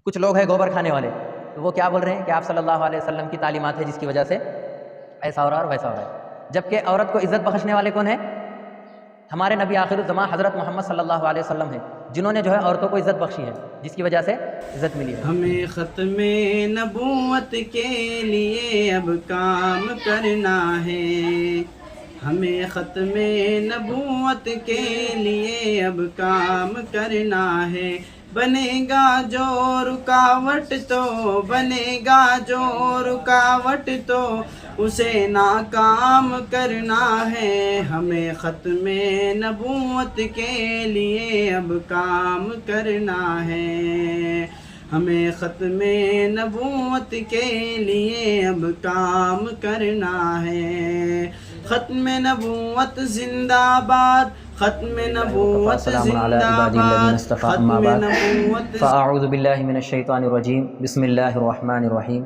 کچھ لوگ ہیں گوبر کھانے والے، تو وہ کیا بول رہے ہیں کہ آپ صلی اللہ علیہ وسلم کی تعلیمات ہے جس کی وجہ سے ایسا ہو رہا ہے اور ویسا ہو رہا ہے، جبکہ عورت کو عزت بخشنے والے کون ہیں؟ ہمارے نبی آخر الزمان حضرت محمد صلی اللہ علیہ وسلم ہیں، جنہوں نے جو ہے عورتوں کو عزت بخشی ہے جس کی وجہ سے عزت ملی ہے۔ ہمیں ختم نبوت کے لیے اب کام کرنا ہے، ہمیں ختم نبوت کے لیے اب کام کرنا ہے، بنے گا جو رکاوٹ تو بنے گا جو رکاوٹ تو اسے ناکام کرنا ہے، ہمیں ختم نبوت کے لیے اب کام کرنا ہے، ہمیں ختم نبوت کے لیے اب کام کرنا ہے، ختم نبوت زندہ باد، ختم نبوت زندہ باد، ختم نبوت۔ فاعوذ باللہ من الشیطان الرجیم، بسم اللہ الرحمن الرحیم،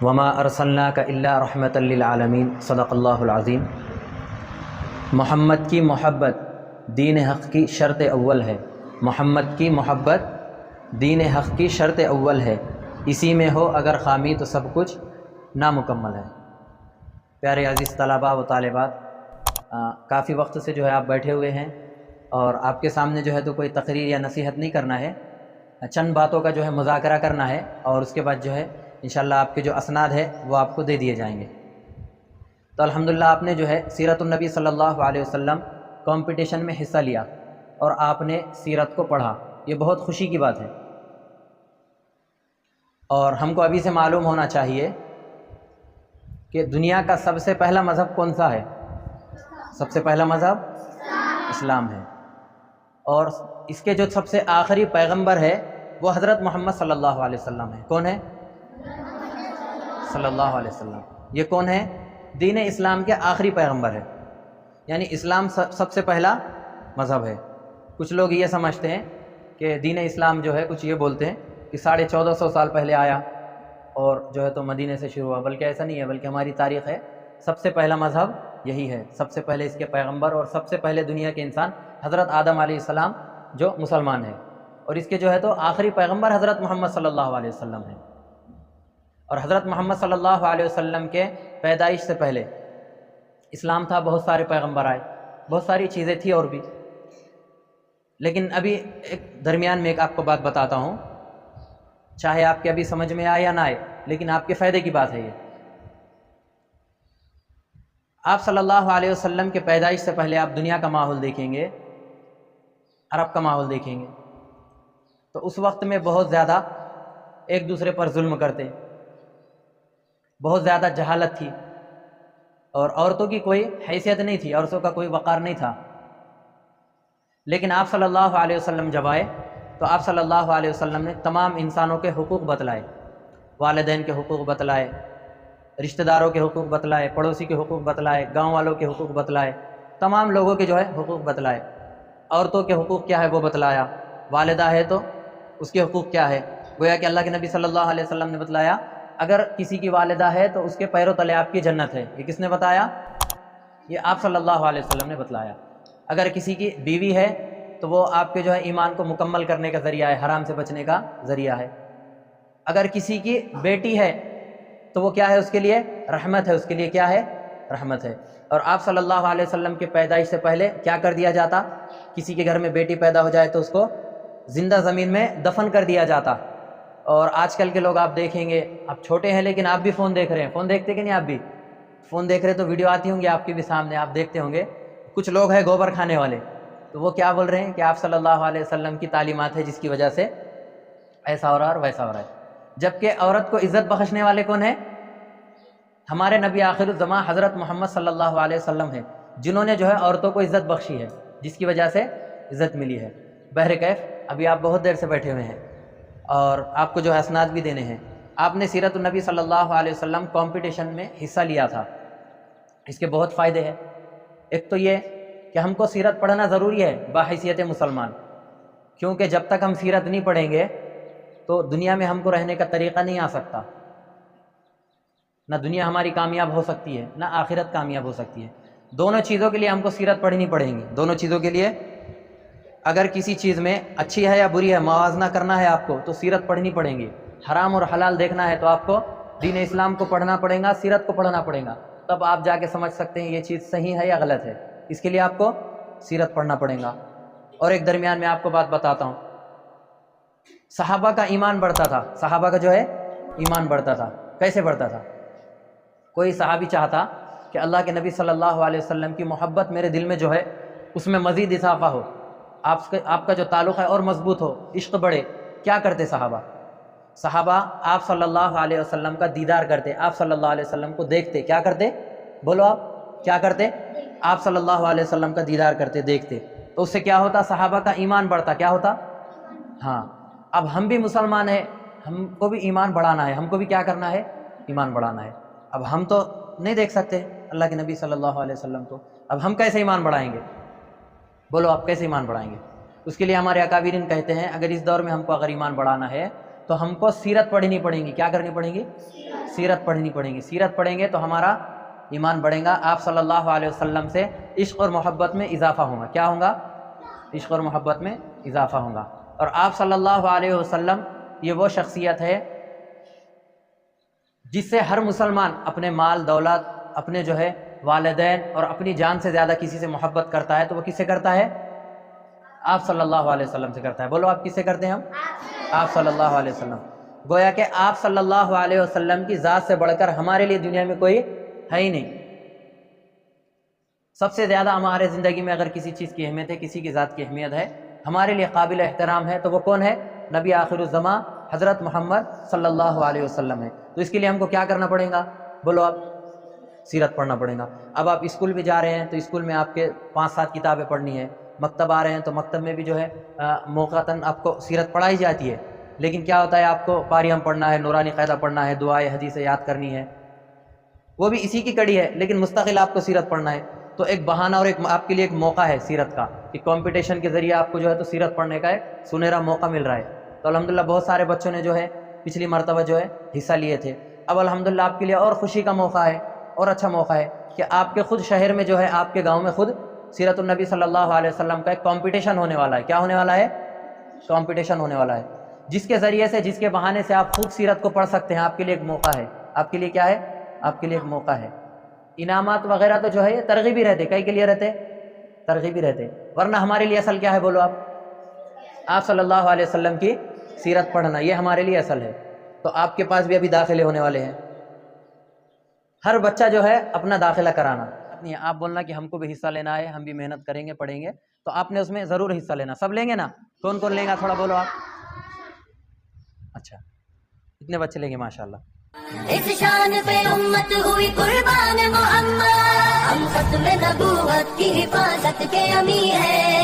وما ارسلناک الا رحمۃ للعالمین، صدق اللہ العظیم۔ محمد کی محبت دین حق کی شرط اول ہے، محمد کی محبت دین حق کی شرط اول ہے، اسی میں ہو اگر خامی تو سب کچھ نامکمل ہے۔ پیارے عزیز طلباء و طالبات، کافی وقت سے جو ہے آپ بیٹھے ہوئے ہیں اور آپ کے سامنے جو ہے تو کوئی تقریر یا نصیحت نہیں کرنا ہے، چند باتوں کا جو ہے مذاکرہ کرنا ہے اور اس کے بعد جو ہے انشاءاللہ آپ کے جو اسناد ہے وہ آپ کو دے دیے جائیں گے۔ تو الحمدللہ آپ نے جو ہے سیرت النبی صلی اللہ علیہ وسلم کمپٹیشن میں حصہ لیا اور آپ نے سیرت کو پڑھا، یہ بہت خوشی کی بات ہے۔ اور ہم کو ابھی سے معلوم ہونا چاہیے کہ دنیا کا سب سے پہلا مذہب کون سا ہے؟ سب سے پہلا مذہب اسلام ہے، اور اس کے جو سب سے آخری پیغمبر ہے وہ حضرت محمد صلی اللہ علیہ وسلم ہے۔ کون ہے؟ صلی اللہ علیہ وسلم۔ یہ کون ہے؟ دین اسلام کے آخری پیغمبر ہے، یعنی اسلام سب سے پہلا مذہب ہے۔ کچھ لوگ یہ سمجھتے ہیں کہ دین اسلام جو ہے، کچھ یہ بولتے ہیں کہ 1450 سال پہلے آیا اور جو ہے تو مدینے سے شروع ہوا، بلکہ ایسا نہیں ہے، بلکہ ہماری تاریخ ہے سب سے پہلا مذہب یہی ہے، سب سے پہلے اس کے پیغمبر اور سب سے پہلے دنیا کے انسان حضرت آدم علیہ السلام جو مسلمان ہے، اور اس کے جو ہے تو آخری پیغمبر حضرت محمد صلی اللہ علیہ وسلم ہے۔ اور حضرت محمد صلی اللہ علیہ وسلم کے پیدائش سے پہلے اسلام تھا، بہت سارے پیغمبر آئے، بہت ساری چیزیں تھیں اور بھی، لیکن ابھی ایک درمیان میں ایک آپ کو بات بتاتا ہوں، چاہے آپ کے ابھی سمجھ میں آئے یا نہ آئے، لیکن آپ کے فائدے کی بات ہے یہ۔ آپ صلی اللہ علیہ وسلم کے پیدائش سے پہلے آپ دنیا کا ماحول دیکھیں گے، عرب کا ماحول دیکھیں گے، تو اس وقت میں بہت زیادہ ایک دوسرے پر ظلم کرتے، بہت زیادہ جہالت تھی، اور عورتوں کی کوئی حیثیت نہیں تھی، عورتوں کا کوئی وقار نہیں تھا۔ لیکن آپ صلی اللہ علیہ وسلم جب آئے تو آپ صلی اللہ علیہ وسلم نے تمام انسانوں کے حقوق بتلائے، والدین کے حقوق بتلائے، رشتہ داروں کے حقوق بتلائے، پڑوسی کے حقوق بتلائے، گاؤں والوں کے حقوق بتلائے، تمام لوگوں کے جو ہے حقوق بتلائے۔ عورتوں کے حقوق کیا ہے وہ بتلایا، والدہ ہے تو اس کے حقوق کیا ہے، گویا کہ اللہ کے نبی صلی اللہ علیہ وسلم نے بتلایا اگر کسی کی والدہ ہے تو اس کے پیروں تلے آپ کی جنت ہے۔ یہ کس نے بتایا؟ یہ آپ صلی اللہ علیہ وسلم نے بتلایا۔ اگر کسی کی بیوی ہے تو وہ آپ کے جو ہے ایمان کو مکمل کرنے کا ذریعہ ہے، حرام سے بچنے کا ذریعہ ہے۔ اگر کسی کی بیٹی ہے تو وہ کیا ہے؟ اس کے لیے رحمت ہے، اس کے لیے کیا ہے؟ رحمت ہے۔ اور آپ صلی اللہ علیہ وسلم کے پیدائش سے پہلے کیا کر دیا جاتا؟ کسی کے گھر میں بیٹی پیدا ہو جائے تو اس کو زندہ زمین میں دفن کر دیا جاتا۔ اور آج کل کے لوگ آپ دیکھیں گے، آپ چھوٹے ہیں لیکن آپ بھی فون دیکھ رہے ہیں، فون دیکھتے کہ نہیں؟ آپ بھی فون دیکھ رہے تو ویڈیو آتی ہوں گی آپ کے بھی سامنے، آپ دیکھتے ہوں گے۔ کچھ لوگ ہیں گوبر کھانے والے، تو وہ کیا بول رہے ہیں کہ آپ صلی اللہ علیہ وسلم کی تعلیمات ہے جس کی وجہ سے ایسا ہو رہا ہے اور ویسا ہو رہا ہے، جبکہ عورت کو عزت بخشنے والے کون ہیں؟ ہمارے نبی آخر الزمان حضرت محمد صلی اللہ علیہ وسلم ہیں، جنہوں نے جو ہے عورتوں کو عزت بخشی ہے جس کی وجہ سے عزت ملی ہے۔ بہرکیف ابھی آپ بہت دیر سے بیٹھے ہوئے ہیں اور آپ کو جو ہے اسناد بھی دینے ہیں۔ آپ نے سیرت النبی صلی اللہ علیہ وسلم کمپٹیشن میں حصہ لیا تھا، اس کے بہت فائدے ہیں۔ ایک تو یہ کہ ہم کو سیرت پڑھنا ضروری ہے باحیثیت مسلمان، کیونکہ جب تک ہم سیرت نہیں پڑھیں گے تو دنیا میں ہم کو رہنے کا طریقہ نہیں آ سکتا، نہ دنیا ہماری کامیاب ہو سکتی ہے نہ آخرت کامیاب ہو سکتی ہے۔ دونوں چیزوں کے لیے ہم کو سیرت پڑھنی پڑیں گی، دونوں چیزوں کے لیے اگر کسی چیز میں اچھی ہے یا بری ہے موازنہ کرنا ہے آپ کو تو سیرت پڑھنی پڑیں گی. حرام اور حلال دیکھنا ہے تو آپ کو دین اسلام کو پڑھنا پڑے گا, سیرت کو پڑھنا پڑے گا, تب آپ جا کے سمجھ سکتے ہیں یہ چیز صحیح ہے یا غلط ہے. اس کے لیے آپ کو سیرت پڑھنا پڑے گا. اور ایک درمیان میں آپ کو بات بتاتا ہوں, صحابہ کا ایمان بڑھتا تھا, صحابہ کا جو ہے ایمان بڑھتا تھا. کیسے بڑھتا تھا؟ کوئی صحابی چاہتا کہ اللہ کے نبی صلی اللہ علیہ وسلم کی محبت میرے دل میں جو ہے اس میں مزید اضافہ ہو, آپ کا جو تعلق ہے اور مضبوط ہو, عشق بڑھے. کیا کرتے صحابہ؟ صحابہ آپ صلی اللہ علیہ وسلم کا دیدار کرتے, آپ صلی اللہ علیہ وسلم کو دیکھتے. کیا کرتے؟ بولو آپ کیا کرتے؟ آپ صلی اللہ علیہ وسلم کا دیدار کرتے, دیکھتے. تو اس سے کیا ہوتا؟ صحابہ کا ایمان بڑھتا. کیا ہوتا؟ ہاں. اب ہم بھی مسلمان ہیں, ہم کو بھی ایمان بڑھانا ہے, ہم کو بھی کیا کرنا ہے؟ ایمان بڑھانا ہے. اب ہم تو نہیں دیکھ سکتے اللہ کے نبی صلی اللہ علیہ وسلم کو, اب ہم کیسے ایمان بڑھائیں گے؟ بولو آپ کیسے ایمان بڑھائیں گے؟ اس کے لیے ہمارے اکابرین کہتے ہیں اگر اس دور میں ہم کو اگر ایمان بڑھانا ہے تو ہم کو سیرت پڑھنی پڑیں گی. کیا کرنی پڑیں گی؟ سیرت پڑھنی پڑیں گی. سیرت پڑھیں گے تو ہمارا ایمان بڑھے گا, آپ صلی اللہ علیہ وسلم سے عشق اور محبت میں اضافہ ہوگا. کیا ہوگا؟ عشق اور محبت میں اضافہ ہوگا. اور آپ صلی اللہ علیہ وسلم یہ وہ شخصیت ہے جس سے ہر مسلمان اپنے مال دولت, اپنے جو ہے والدین اور اپنی جان سے زیادہ کسی سے محبت کرتا ہے تو وہ کس سے کرتا ہے؟ آپ صلی اللہ علیہ وسلم سے کرتا ہے. بولو آپ کس سے کرتے ہیں؟ ہم آپ صلی اللہ علیہ وسلم. گویا کہ آپ صلی اللہ علیہ وسلم کی ذات سے بڑھ کر ہمارے لیے دنیا میں کوئی ہے ہی نہیں. سب سے زیادہ ہمارے زندگی میں اگر کسی چیز کی اہمیت ہے, کسی کی ذات کی اہمیت ہے, ہمارے لیے قابل احترام ہے تو وہ کون ہے؟ نبی آخر الزماں حضرت محمد صلی اللہ علیہ وسلم ہے. تو اس کے لیے ہم کو کیا کرنا پڑے گا؟ بولو آپ سیرت پڑھنا پڑے گا. اب آپ اسکول بھی جا رہے ہیں تو اسکول میں آپ کے 5-7 کتابیں پڑھنی ہے, مکتب آ رہے ہیں تو مکتب میں بھی جو ہے موقعتاً آپ کو سیرت پڑھائی جاتی ہے. لیکن کیا ہوتا ہے آپ کو پاریام پڑھنا ہے, نورانی قاعدہ پڑھنا ہے, دعائے حدیثیں یاد کرنی ہے, وہ بھی اسی کی کڑی ہے, لیکن مستقل آپ کو سیرت پڑھنا ہے. تو ایک بہانہ اور ایک آپ کے لیے ایک موقع ہے سیرت کا کہ کمپٹیشن کے ذریعے آپ کو جو ہے تو سیرت پڑھنے کا ایک سنہرا موقع مل رہا ہے. تو الحمدللہ بہت سارے بچوں نے جو ہے پچھلی مرتبہ جو ہے حصہ لیے تھے. اب الحمدللہ آپ کے لیے اور خوشی کا موقع ہے اور اچھا موقع ہے کہ آپ کے خود شہر میں جو ہے آپ کے گاؤں میں خود سیرت النبی صلی اللہ علیہ وسلم کا ایک کمپٹیشن ہونے والا ہے. کیا ہونے والا ہے؟ کمپٹیشن ہونے والا ہے, جس کے ذریعے سے, جس کے بہانے سے آپ خوب سیرت کو پڑھ سکتے ہیں. آپ کے لیے ایک موقع ہے. آپ کے لیے کیا ہے؟ آپ کے لیے ایک موقع ہے. انعامات وغیرہ تو جو ہے یہ ترغیبی رہتے. کئی کے لیے رہتے؟ ترغیبی رہتے. ورنہ ہمارے لیے اصل کیا ہے؟ بولو آپ صلی اللہ علیہ وسلم کی سیرت پڑھنا, یہ ہمارے لیے اصل ہے. تو آپ کے پاس بھی ابھی داخلے ہونے والے ہیں. ہر بچہ جو ہے اپنا داخلہ کرانا. آپ بولنا کہ ہم کو بھی حصہ لینا ہے, ہم بھی محنت کریں گے, پڑھیں گے, تو آپ نے اس میں ضرور حصہ لینا. سب لیں گے نا؟ کون کون لیں گا تھوڑا بولو آپ. اچھا کتنے بچے لیں گے؟ ماشاءاللہ. اس شان پہ امت ہوئی قربان محمد, ہم ختم نبوت کی حفاظت کے امیر ہے.